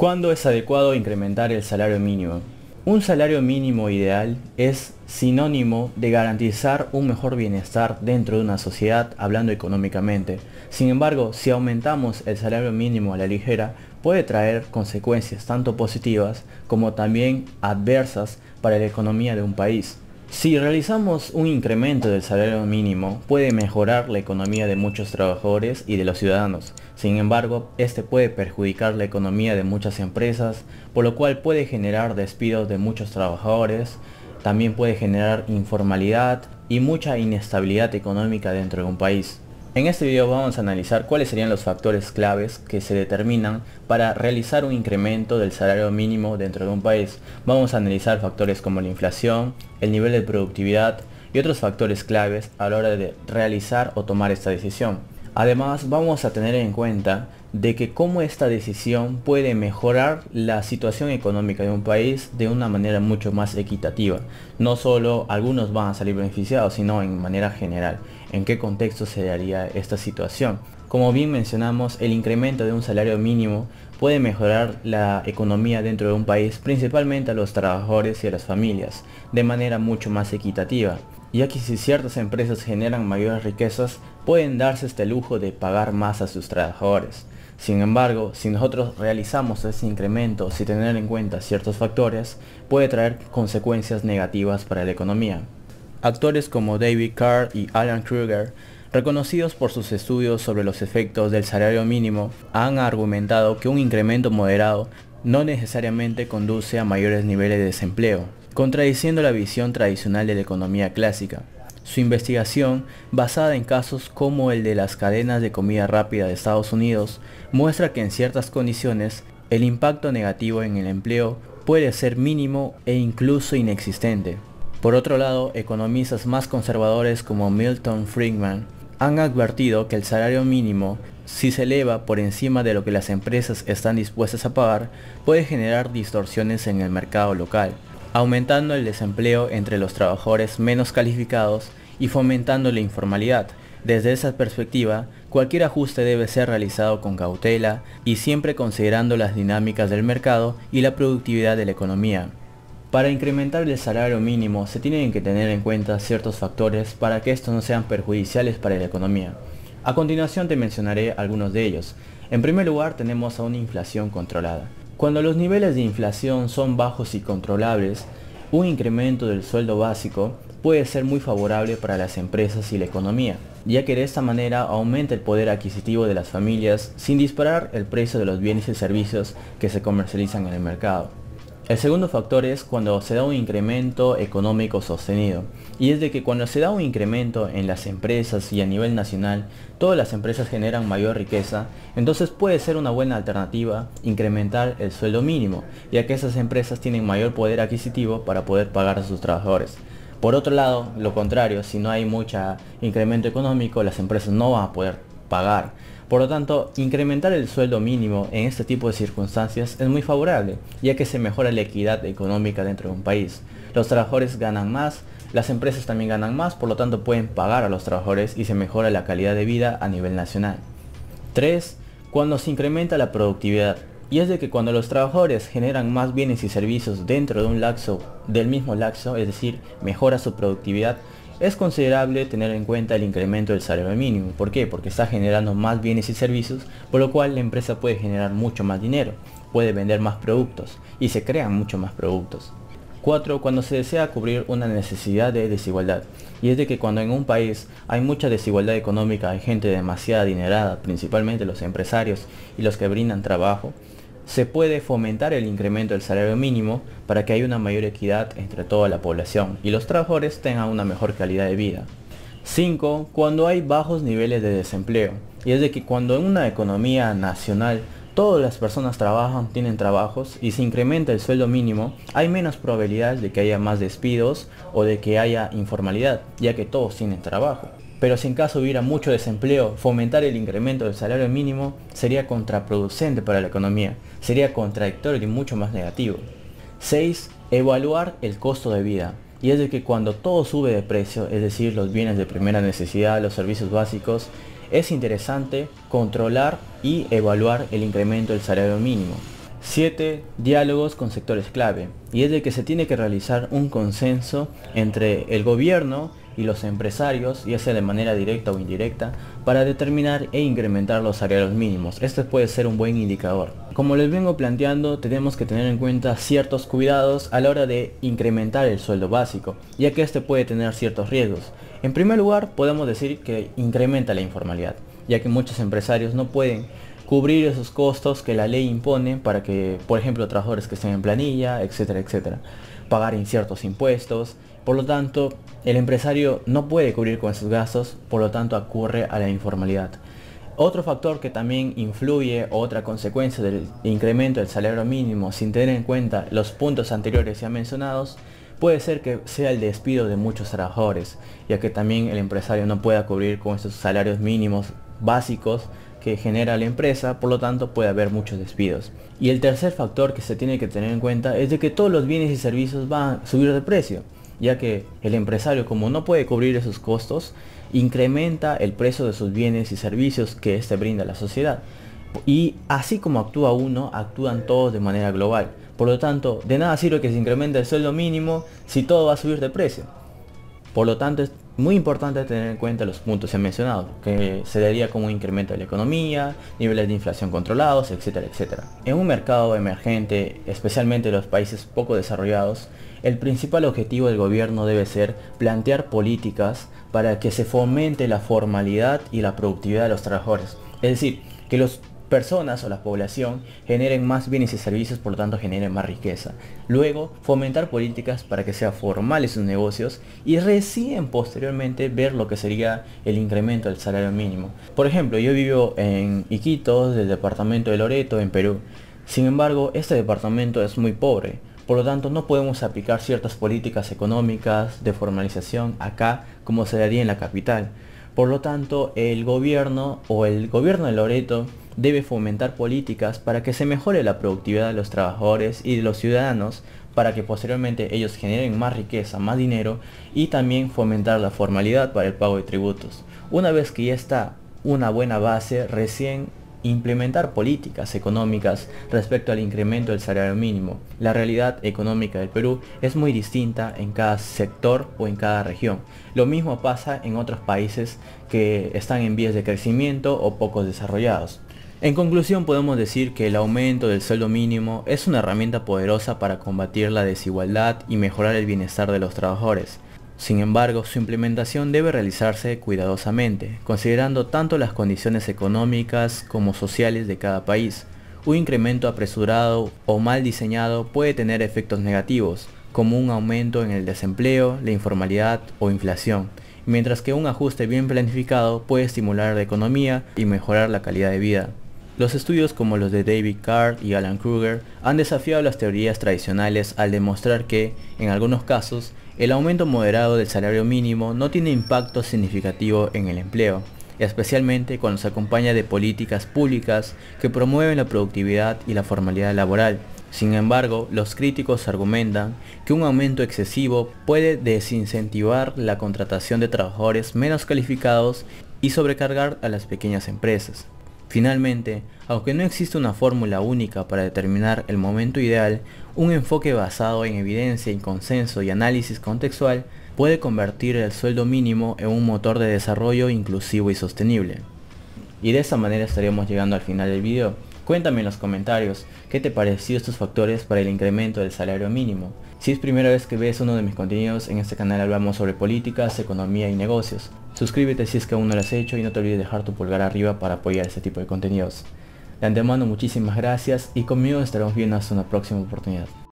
¿Cuándo es adecuado incrementar el salario mínimo? Un salario mínimo ideal es sinónimo de garantizar un mejor bienestar dentro de una sociedad, hablando económicamente. Sin embargo, si aumentamos el salario mínimo a la ligera, puede traer consecuencias tanto positivas como también adversas para la economía de un país. Si realizamos un incremento del salario mínimo, puede mejorar la economía de muchos trabajadores y de los ciudadanos. Sin embargo, este puede perjudicar la economía de muchas empresas, por lo cual puede generar despidos de muchos trabajadores, también puede generar informalidad y mucha inestabilidad económica dentro de un país. En este video vamos a analizar cuáles serían los factores claves que se determinan para realizar un incremento del salario mínimo dentro de un país. Vamos a analizar factores como la inflación, el nivel de productividad y otros factores claves a la hora de realizar o tomar esta decisión. Además, vamos a tener en cuenta de que cómo esta decisión puede mejorar la situación económica de un país de una manera mucho más equitativa. No solo algunos van a salir beneficiados, sino en manera general. ¿En qué contexto se daría esta situación? Como bien mencionamos, el incremento de un salario mínimo puede mejorar la economía dentro de un país, principalmente a los trabajadores y a las familias, de manera mucho más equitativa, ya que si ciertas empresas generan mayores riquezas, pueden darse este lujo de pagar más a sus trabajadores. Sin embargo, si nosotros realizamos ese incremento sin tener en cuenta ciertos factores, puede traer consecuencias negativas para la economía. Actores como David Carr y Alan Krueger, reconocidos por sus estudios sobre los efectos del salario mínimo, han argumentado que un incremento moderado no necesariamente conduce a mayores niveles de desempleo, contradiciendo la visión tradicional de la economía clásica. Su investigación, basada en casos como el de las cadenas de comida rápida de Estados Unidos, muestra que en ciertas condiciones el impacto negativo en el empleo puede ser mínimo e incluso inexistente. Por otro lado, economistas más conservadores como Milton Friedman han advertido que el salario mínimo, si se eleva por encima de lo que las empresas están dispuestas a pagar, puede generar distorsiones en el mercado local, aumentando el desempleo entre los trabajadores menos calificados y fomentando la informalidad. Desde esa perspectiva, cualquier ajuste debe ser realizado con cautela y siempre considerando las dinámicas del mercado y la productividad de la economía. Para incrementar el salario mínimo se tienen que tener en cuenta ciertos factores para que estos no sean perjudiciales para la economía. A continuación te mencionaré algunos de ellos. En primer lugar, tenemos a una inflación controlada. Cuando los niveles de inflación son bajos y controlables, un incremento del sueldo básico puede ser muy favorable para las empresas y la economía, ya que de esta manera aumenta el poder adquisitivo de las familias sin disparar el precio de los bienes y servicios que se comercializan en el mercado. El segundo factor es cuando se da un incremento económico sostenido, y es de que cuando se da un incremento en las empresas y a nivel nacional, todas las empresas generan mayor riqueza, entonces puede ser una buena alternativa incrementar el sueldo mínimo, ya que esas empresas tienen mayor poder adquisitivo para poder pagar a sus trabajadores. Por otro lado, lo contrario, si no hay mucho incremento económico, las empresas no van a poder pagar. Por lo tanto, incrementar el sueldo mínimo en este tipo de circunstancias es muy favorable, ya que se mejora la equidad económica dentro de un país. Los trabajadores ganan más, las empresas también ganan más, por lo tanto pueden pagar a los trabajadores y se mejora la calidad de vida a nivel nacional. 3. Cuando se incrementa la productividad. Y es de que cuando los trabajadores generan más bienes y servicios dentro de un lapso, del mismo lapso, es decir, mejora su productividad, es considerable tener en cuenta el incremento del salario mínimo. ¿Por qué? Porque está generando más bienes y servicios, por lo cual la empresa puede generar mucho más dinero, puede vender más productos y se crean mucho más productos. 4. Cuando se desea cubrir una necesidad de desigualdad. Y es de que cuando en un país hay mucha desigualdad económica, hay gente demasiado adinerada, principalmente los empresarios y los que brindan trabajo, se puede fomentar el incremento del salario mínimo para que haya una mayor equidad entre toda la población y los trabajadores tengan una mejor calidad de vida. 5. Cuando hay bajos niveles de desempleo. Y es de que cuando en una economía nacional todas las personas trabajan, tienen trabajos y se incrementa el sueldo mínimo, hay menos probabilidades de que haya más despidos o de que haya informalidad, ya que todos tienen trabajo. Pero si en caso hubiera mucho desempleo, fomentar el incremento del salario mínimo sería contraproducente para la economía, sería contradictorio y mucho más negativo. 6. Evaluar el costo de vida. Y es de que cuando todo sube de precio, es decir, los bienes de primera necesidad, los servicios básicos, es interesante controlar y evaluar el incremento del salario mínimo. 7. Diálogos con sectores clave, y es de que se tiene que realizar un consenso entre el gobierno y los empresarios, ya sea de manera directa o indirecta, para determinar e incrementar los salarios mínimos. Este puede ser un buen indicador. Como les vengo planteando, tenemos que tener en cuenta ciertos cuidados a la hora de incrementar el sueldo básico, ya que este puede tener ciertos riesgos. En primer lugar, podemos decir que incrementa la informalidad, ya que muchos empresarios no pueden cubrir esos costos que la ley impone para que, por ejemplo, trabajadores que estén en planilla, etcétera, etcétera, pagar ciertos impuestos. Por lo tanto, el empresario no puede cubrir con esos gastos, por lo tanto ocurre a la informalidad. Otro factor que también influye, otra consecuencia del incremento del salario mínimo sin tener en cuenta los puntos anteriores ya mencionados, puede ser que sea el despido de muchos trabajadores, ya que también el empresario no pueda cubrir con esos salarios mínimos básicos que genera la empresa, por lo tanto puede haber muchos despidos. Y el tercer factor que se tiene que tener en cuenta es de que todos los bienes y servicios van a subir de precio, ya que el empresario, como no puede cubrir esos costos, incrementa el precio de sus bienes y servicios que éste brinda a la sociedad. Y así como actúa uno, actúan todos de manera global. Por lo tanto, de nada sirve que se incremente el sueldo mínimo si todo va a subir de precio. Por lo tanto, es muy importante tener en cuenta los puntos ya mencionados, que se daría como un incremento de la economía, niveles de inflación controlados, etcétera, etcétera. En un mercado emergente, especialmente en los países poco desarrollados, el principal objetivo del gobierno debe ser plantear políticas para que se fomente la formalidad y la productividad de los trabajadores. Es decir, que las personas o la población generen más bienes y servicios, por lo tanto generen más riqueza. Luego, fomentar políticas para que sean formales sus negocios y recién posteriormente ver lo que sería el incremento del salario mínimo. Por ejemplo, yo vivo en Iquitos, del departamento de Loreto, en Perú. Sin embargo, este departamento es muy pobre. Por lo tanto, no podemos aplicar ciertas políticas económicas de formalización acá como se daría en la capital. Por lo tanto, el gobierno de Loreto debe fomentar políticas para que se mejore la productividad de los trabajadores y de los ciudadanos, para que posteriormente ellos generen más riqueza, más dinero, y también fomentar la formalidad para el pago de tributos. Una vez que ya está una buena base, recién implementar políticas económicas respecto al incremento del salario mínimo. La realidad económica del Perú es muy distinta en cada sector o en cada región. Lo mismo pasa en otros países que están en vías de crecimiento o poco desarrollados. En conclusión, podemos decir que el aumento del sueldo mínimo es una herramienta poderosa para combatir la desigualdad y mejorar el bienestar de los trabajadores. Sin embargo, su implementación debe realizarse cuidadosamente, considerando tanto las condiciones económicas como sociales de cada país. Un incremento apresurado o mal diseñado puede tener efectos negativos, como un aumento en el desempleo, la informalidad o inflación, mientras que un ajuste bien planificado puede estimular la economía y mejorar la calidad de vida. Los estudios como los de David Card y Alan Krueger han desafiado las teorías tradicionales al demostrar que, en algunos casos, el aumento moderado del salario mínimo no tiene impacto significativo en el empleo, especialmente cuando se acompaña de políticas públicas que promueven la productividad y la formalidad laboral. Sin embargo, los críticos argumentan que un aumento excesivo puede desincentivar la contratación de trabajadores menos calificados y sobrecargar a las pequeñas empresas. Finalmente, aunque no existe una fórmula única para determinar el momento ideal, un enfoque basado en evidencia y consenso y análisis contextual puede convertir el sueldo mínimo en un motor de desarrollo inclusivo y sostenible. Y de esta manera estaríamos llegando al final del video. Cuéntame en los comentarios qué te pareció estos factores para el incremento del salario mínimo. Si es primera vez que ves uno de mis contenidos, en este canal hablamos sobre políticas, economía y negocios. Suscríbete si es que aún no lo has hecho y no te olvides dejar tu pulgar arriba para apoyar este tipo de contenidos. De antemano, muchísimas gracias y conmigo estaremos viendo hasta una próxima oportunidad.